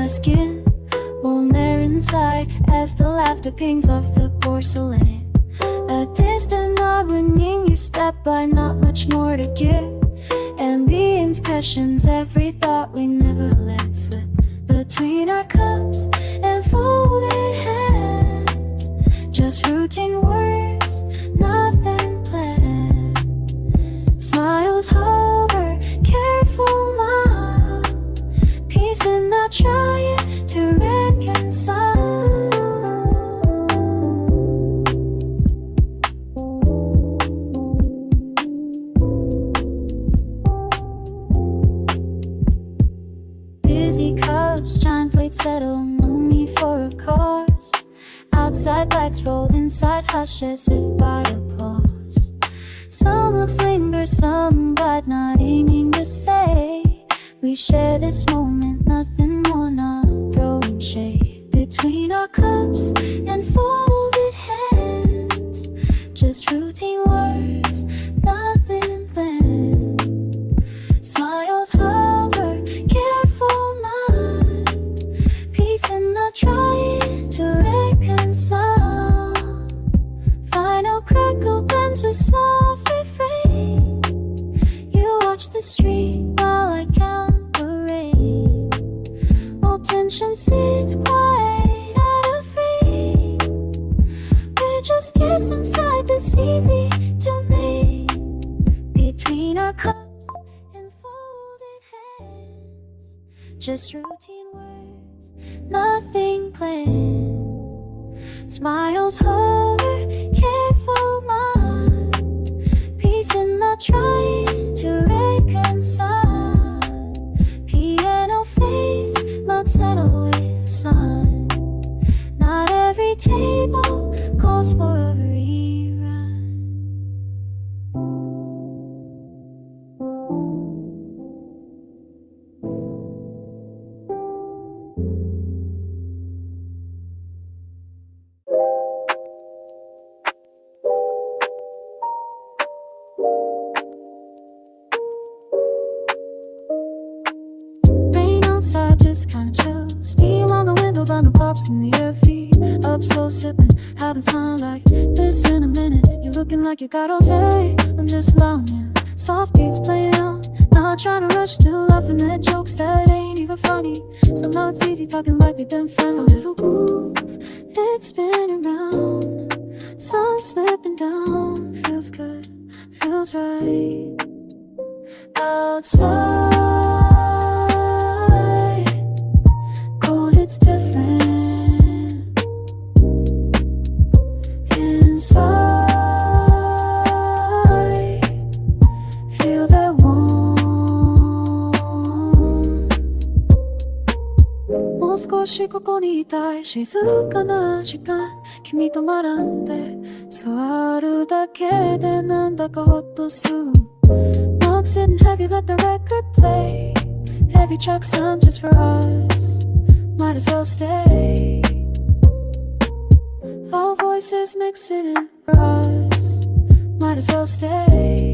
skin, warm there inside as the laughter pings off the porcelain. A distant nod when you step by, not much more to give. Ambience cushions every thought we never let slip between our cups and folded hands. Just routine words, nothing planned. Smiles hover, careful mild, peace and not trying to reconcile. Busy cups, giant plates settle, no need for a cause. Outside lights roll, inside hush as if by applause. Some looks linger, some glad, not aiming to say we share this moment, nothing more, not throwing shade between our cups and folded hands. Just routine words, nothing planned. Smiles hover, careful nod, peace and not trying to reconcile. Final crackle blends with soft refrain. You watch the street while I count the rain. All tension sits quiet at a free. We're just guests inside this easy to make. Between our cups and folded hands, just routine words, nothing planned. Smiles hover, careful mind, peace and not trying to reconcile. Piano face, not settle with the sun. Not every table calls for a rerun. Rain outside, just kinda chill. Steam on the window, vinyl pops in the air. Feet up, slow sipping, haven't smiled like this in a minute. You're looking like you got all day. I'm just lounging, soft beats playing out. Not trying to rush, still laughing at jokes that ain't even funny. Somehow it's easy talking like we've been friends. A little groove, it's spinning round. Sun slipping down, feels good, feels right. Outside, cold, it's different. Inside, feel that warmth. もう少しここにいたい、静かな時間、君と学んで座るだけでなんだかほっとする。Not sitting heavy, let the record play. Heavy truck sound just for us. Might as well stay. Our voices mixing in for us. Might as well stay.